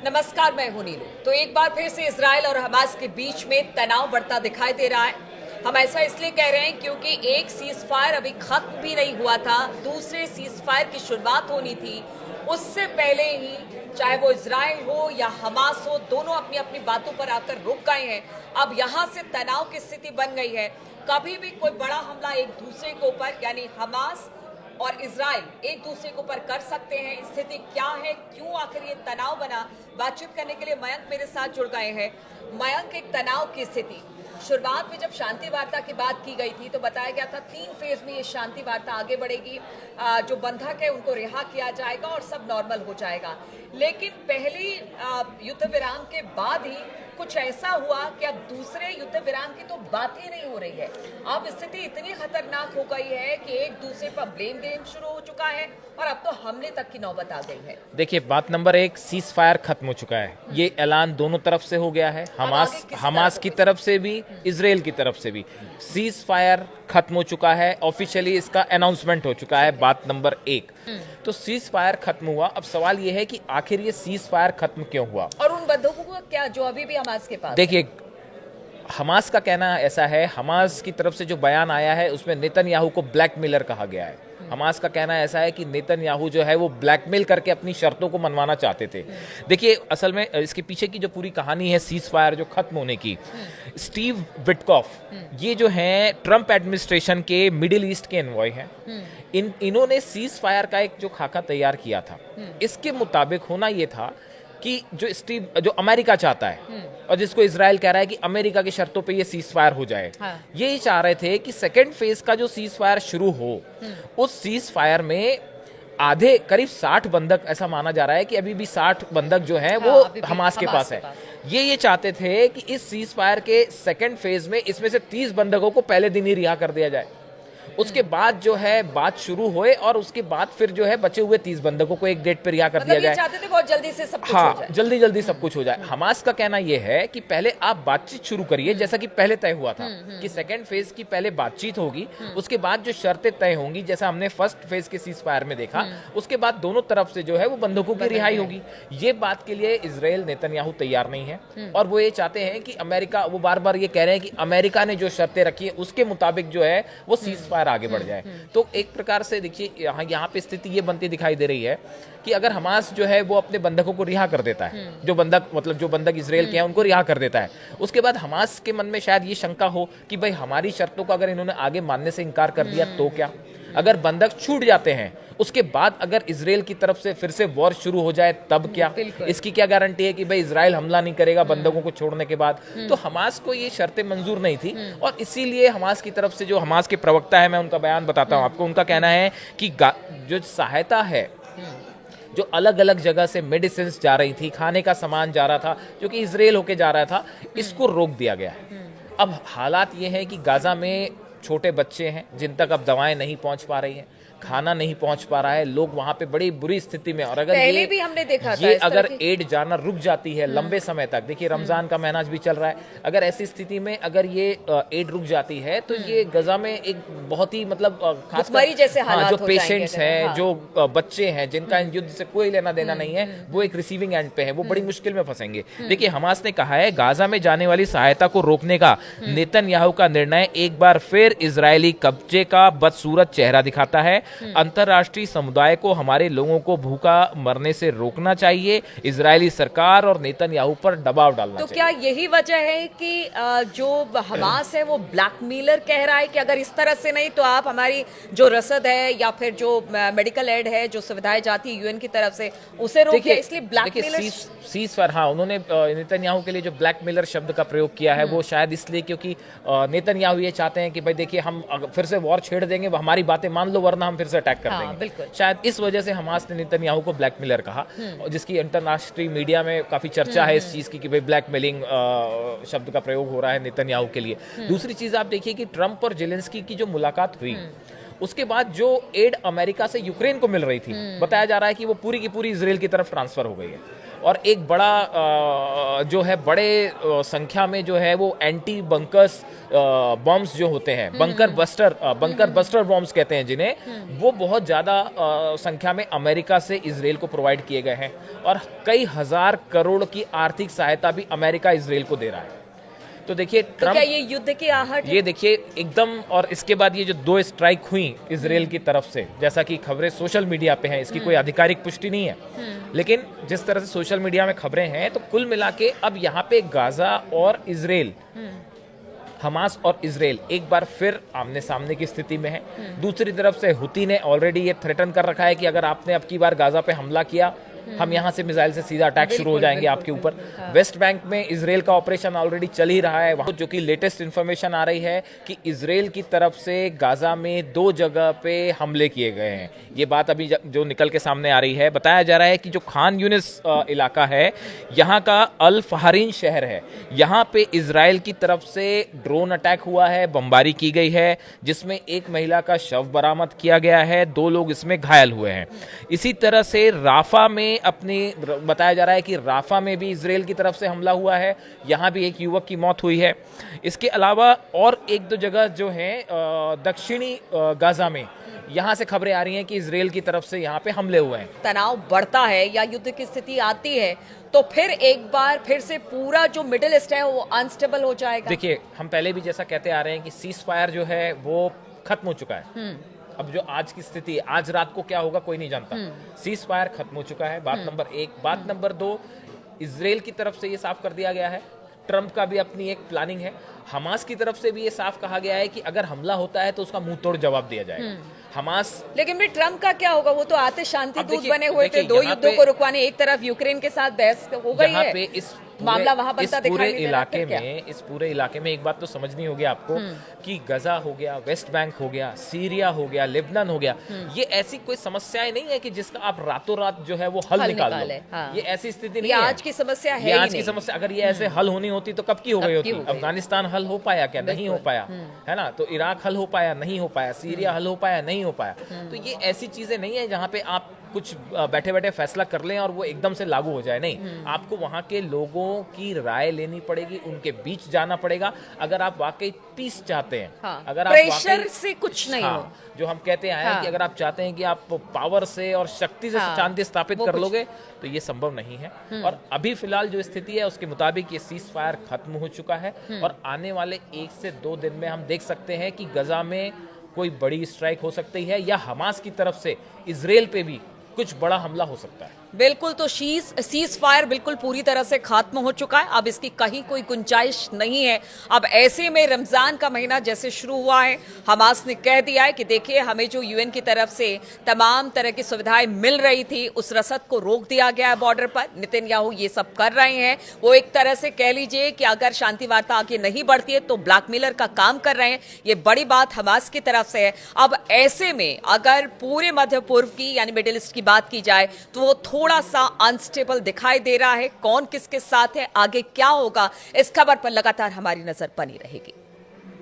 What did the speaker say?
नमस्कार, मैं हूं नीलू। तो एक बार फिर से इजराइल और हमास के बीच में तनाव बढ़ता दिखाई दे रहा है। हम ऐसा इसलिए कह रहे हैं क्योंकि एक सीज फायर अभी खत्म भी नहीं हुआ था, दूसरे सीज फायर की शुरुआत होनी थी। उससे पहले ही चाहे वो इजराइल हो या हमास हो, दोनों अपनी अपनी बातों पर आकर रुक गए हैं। अब यहाँ से तनाव की स्थिति बन गई है। कभी भी कोई बड़ा हमला एक दूसरे के ऊपर यानी हमास और इजराइल एक दूसरे के ऊपर कर सकते हैं। स्थिति क्या है, क्यों आखिर ये तनाव बना, बातचीत करने के लिए मयंक मेरे साथ जुड़ गए हैं। मयंक, एक तनाव की स्थिति शुरुआत में जब शांति वार्ता की बात की गई थी तो बताया गया था 3 फेज में ये शांति वार्ता आगे बढ़ेगी। जो बंधक है उनको रिहा किया जाएगा और सब नॉर्मल हो जाएगा। लेकिन पहली युद्ध विराम के बाद ही कुछ ऐसा हुआ कि अब दूसरे युद्ध विराम की तो बात ही नहीं हो रही है। अब स्थिति इतनी खतरनाक हो गई है कि एक दूसरे पर ब्लेम गेम शुरू हो चुका है और अब तो हमले तक की नौबत आ गई है। देखिए, बात नंबर 1, सीज फायर खत्म हो चुका है। ये ऐलान दोनों तरफ से हो गया है, हमास की तरफ से भी, इजराइल की तरफ से भी। सीज फायर खत्म हो चुका है, ऑफिशियली इसका अनाउंसमेंट हो चुका है। बात नंबर 1, तो सीज फायर खत्म हुआ। अब सवाल यह है कि आखिर ये सीज फायर खत्म क्यों हुआ और उन बंधकों को क्या जो अभी भी हमास के पास। देखिए, हमास का कहना ऐसा है, हमास की तरफ से जो बयान आया है उसमें नेतन्याहू को ब्लैकमेलर कहा गया है। हमास का कहना ऐसा है कि नेतन्याहू जो है वो ब्लैकमेल करके अपनी शर्तों को मनवाना चाहते थे। देखिए, असल में इसके पीछे की जो पूरी कहानी है सीज फायर जो खत्म होने की, स्टीव विटकॉफ ये जो हैं ट्रंप एडमिनिस्ट्रेशन के मिडिल ईस्ट के एनवॉय हैं। इन्होंने सीज फायर का एक जो खाका तैयार किया था, इसके मुताबिक होना ये था कि जो अमेरिका चाहता है और जिसको इजराइल कह रहा है कि अमेरिका की शर्तों पे ये सीज फायर हो जाए। हाँ। ये चाह रहे थे कि सेकेंड फेज का जो सीज फायर शुरू हो, उस सीज फायर में आधे करीब 60 बंधक, ऐसा माना जा रहा है कि अभी भी 60 बंधक जो हैं वो हमास के पास है। ये चाहते थे कि इस सीज फायर के सेकेंड फेज में इसमें से 30 बंधकों को पहले दिन ही रिहा कर दिया जाए। उसके बाद जो है बात शुरू होए और उसके बाद फिर जो है बचे हुए 30 बंधकों को एक डेट पर रिहा कर दिया जाए। चाहते थे बहुत जल्दी से सब कुछ हाँ, हो जाए। जल्दी सब कुछ हो जाए। हमास का कहना यह है कि पहले आप बातचीत शुरू करिए, जैसा कि पहले तय हुआ था कि सेकेंड फेज की पहले बातचीत होगी, उसके बाद जो शर्तें तय होंगी, जैसा हमने फर्स्ट फेज के सीज फायर में देखा, उसके बाद दोनों तरफ से जो है वो बंधकों की रिहाई होगी। ये बात के लिए इजराइल नेतन्याहू तैयार नहीं है और वो ये चाहते हैं कि अमेरिका, वो बार बार ये कह रहे हैं कि अमेरिका ने जो शर्तें रखी है उसके मुताबिक जो है वो सीज फायर आगे बढ़ जाए। तो एक प्रकार से देखिए, यहाँ पे स्थिति ये बनती दिखाई दे रही है कि अगर हमास जो है वो अपने बंधकों को रिहा कर देता है, जो बंधक इजराइल के हैं उनको रिहा कर देता है, उसके बाद हमास के मन में शायद ये शंका हो कि भाई हमारी शर्तों को अगर इन्होंने आगे मानने से इनकार कर दिया तो क्या। अगर बंधक छूट जाते हैं उसके बाद अगर इजराइल की तरफ से फिर से वॉर शुरू हो जाए तब क्या। इसकी क्या गारंटी है कि भाई इजराइल हमला नहीं करेगा बंधकों को छोड़ने के बाद। तो हमास को ये शर्तें मंजूर नहीं थी और इसीलिए हमास की तरफ से जो हमास के प्रवक्ता है, मैं उनका बयान बताता हूं आपको, उनका कहना है कि जो सहायता है जो अलग अलग जगह से मेडिसिन जा रही थी, खाने का सामान जा रहा था जो कि इजराइल होके जा रहा था, इसको रोक दिया गया है। अब हालात ये है कि गाजा में छोटे बच्चे हैं जिन तक अब दवाएं नहीं पहुंच पा रही हैं, खाना नहीं पहुंच पा रहा है, लोग वहां पे बड़ी बुरी स्थिति में। और अगर पहले भी हमने देखा ये अगर एड जाना रुक जाती है लंबे समय तक, देखिए रमजान का महीना भी चल रहा है, अगर ऐसी स्थिति में अगर ये एड रुक जाती है तो ये गजा में एक बहुत ही मतलब खासकर जैसे हालात जो पेशेंट्स हैं, जो बच्चे हैं जिनका युद्ध से कोई लेना देना नहीं है, वो एक रिसीविंग एंड पे है, वो बड़ी मुश्किल में फंसेंगे। देखिए, हमास ने कहा है गाजा में जाने वाली सहायता को रोकने का नेतन्याहू का निर्णय एक बार फिर इजरायली कब्जे का बदसूरत चेहरा दिखाता है। अंतरराष्ट्रीय समुदाय को हमारे लोगों को भूखा मरने से रोकना चाहिए, इजरायली सरकार और नेतन्याहू पर दबाव डालना चाहिए। तो क्या यही वजह है कि जो हमास है वो ब्लैकमेलर कह रहा है कि अगर इस तरह से नहीं तो आप हमारी जो रसद है या फिर जो मेडिकल एड है, जो सुविधाएं जाती है यूएन की तरफ से, उसे रोकिए, इसलिए ब्लैकमेलर सीज फायर। हाँ, उन्होंने नेतन्याहू के लिए जो ब्लैकमेलर शब्द का प्रयोग किया है वो शायद इसलिए क्योंकि नेतन्याहू ये चाहते हैं कि भाई देखिए हम फिर से वॉर छेड़ देंगे, हमारी बातें मान लो वरना हम फिर से अटैक कर देंगे। शायद इस वजह से हमास ने नेतन्याहू को ब्लैकमेलर कहा, जिसकी अंतरराष्ट्रीय मीडिया में काफी चर्चा है इस चीज की कि भाई ब्लैकमेलिंग शब्द का प्रयोग हो रहा है नेतन्याहू के लिए। दूसरी चीज आप देखिए कि ट्रंप और जेलेंस्की की जो मुलाकात हुई, उसके बाद जो एड अमेरिका से यूक्रेन को मिल रही थी, बताया जा रहा है कि वो पूरी की पूरी इजराइल की तरफ ट्रांसफर हो गई है। और एक बड़ा जो है बड़े संख्या में जो है वो एंटी बंकर्स बॉम्ब्स जो होते हैं, बंकर बस्टर बॉम्ब्स कहते हैं जिन्हें, वो बहुत ज़्यादा संख्या में अमेरिका से इजराइल को प्रोवाइड किए गए हैं और कई हजार करोड़ की आर्थिक सहायता भी अमेरिका इजराइल को दे रहा है। तो देखिए तो क्या ये युद्ध की आहट है? ये देखिए एकदम, और इसके बाद ये जो 2 स्ट्राइक हुई इजराइल की तरफ से, जैसा कि खबरें सोशल मीडिया पे हैं, इसकी कोई आधिकारिक पुष्टि नहीं है, लेकिन जिस तरह से सोशल मीडिया में खबरें हैं, तो कुल मिला के अब यहाँ पे गाजा और इजराइल, हमास और इजराइल एक बार फिर आमने सामने की स्थिति में है। दूसरी तरफ से हुती ने ऑलरेडी ये थ्रेटन कर रखा है कि अगर आपने अब की बार गाजा पे हमला किया, हम यहाँ से मिसाइल से सीधा अटैक शुरू हो जाएंगे आपके ऊपर। वेस्ट बैंक में इजराइल का ऑपरेशन ऑलरेडी चल ही रहा है वहाँ, जो कि लेटेस्ट इंफॉर्मेशन आ रही है कि इजराइल की तरफ से गाजा में 2 जगह पे हमले किए गए हैं। ये बात अभी जो निकल के सामने आ रही है, बताया जा रहा है कि जो खान यूनिस इलाका है, यहाँ का अल फहरीन शहर है, यहाँ पे इजराइल की तरफ से ड्रोन अटैक हुआ है, बमबारी की गई है, जिसमें एक महिला का शव बरामद किया गया है, 2 लोग इसमें घायल हुए हैं। इसी तरह से राफा में बताया जा रहा है कि राफा में भी इजराइल की तरफ से हमला हुआ है, यहाँ भी एक युवक की मौत हुई है। इसके अलावा और 1-2 जगह जो है दक्षिणी गाजा में, यहाँ से खबरें आ रही हैं कि इजराइल की तरफ से यहाँ पे हमले हुए हैं। तनाव बढ़ता है या युद्ध की स्थिति आती है तो फिर एक बार फिर से पूरा जो मिडिल ईस्ट है वो अनस्टेबल हो जाएगा। देखिए, हम पहले भी जैसा कहते आ रहे हैं कि सीज फायर जो है वो खत्म हो चुका है। अब जो आज की स्थिति, आज रात को क्या होगा कोई नहीं जानता। सीज फायर खत्म हो चुका है, बात नंबर 1। बात नंबर 2, इजराइल की तरफ से ये साफ कर दिया गया है, ट्रंप का भी अपनी एक प्लानिंग है, हमास की तरफ से भी ये साफ कहा गया है कि अगर हमला होता है तो उसका मुंह तोड़ जवाब दिया जाएगा। हमास, लेकिन भी ट्रंप का क्या होगा? वो तो आते शांति दूत बने हुए थे, 2 युद्धों को रुकवाने, एक तरफ यूक्रेन के साथ बहस हो गई है, पे इस मामला वहां बनता दिखाई इस पूरे इलाके में एक बात तो समझनी होगी आपको कि गजा हो गया, वेस्ट बैंक हो गया, सीरिया हो गया, लेबनान हो गया, ये ऐसी कोई समस्याएं नहीं है कि जिसका आप रातों रात जो है वो हल निकाल लो। हाँ। ये ऐसी स्थिति नहीं है, आज की समस्या है, आज की समस्या। अगर ये ऐसे हल होनी होती तो कब की हो गई होती? अफगानिस्तान हल हो पाया क्या? नहीं हो पाया, है ना? तो इराक हल हो पाया? नहीं हो पाया। सीरिया हल हो पाया? नहीं हो पाया। तो ये ऐसी चीजें नहीं है जहाँ पे आप कुछ बैठे बैठे फैसला कर लें और वो एकदम से लागू हो जाए। नहीं, आपको वहां के लोगों की राय लेनी पड़ेगी, उनके बीच जाना पड़ेगा। अगर आप वाकई पीस चाहते हैं, हाँ, अगर प्रेशर आप से कुछ नहीं हाँ, हो, जो हम कहते हैं कि अगर आप चाहते हैं कि आप पावर से और शक्ति से शांति स्थापित कर लोगे तो ये संभव नहीं है। और अभी फिलहाल जो स्थिति है उसके मुताबिक ये सीज फायर खत्म हो चुका है और आने वाले 1 से 2 दिन में हम देख सकते हैं कि गजा में कोई बड़ी स्ट्राइक हो सकती है या हमास की तरफ से इजराइल पे भी कुछ बड़ा हमला हो सकता है। बिल्कुल, तो सीज फायर बिल्कुल पूरी तरह से खत्म हो चुका है, अब इसकी कहीं कोई गुंजाइश नहीं है। अब ऐसे में रमजान का महीना जैसे शुरू हुआ है, हमास ने कह दिया है कि देखिए, हमें जो यूएन की तरफ से तमाम तरह की सुविधाएं मिल रही थी, उस रसद को रोक दिया गया है बॉर्डर पर। नेतन्याहू ये सब कर रहे हैं, वो एक तरह से कह लीजिए कि अगर शांति वार्ता आगे नहीं बढ़ती है तो ब्लैकमेलर का काम कर रहे हैं। ये बड़ी बात हमास की तरफ से है। अब ऐसे में अगर पूरे मध्य पूर्व की यानी मिडिल ईस्ट की बात की जाए तो वो थोड़ा सा अनस्टेबल दिखाई दे रहा है। कौन किसके साथ है, आगे क्या होगा, इस खबर पर लगातार हमारी नजर बनी रहेगी।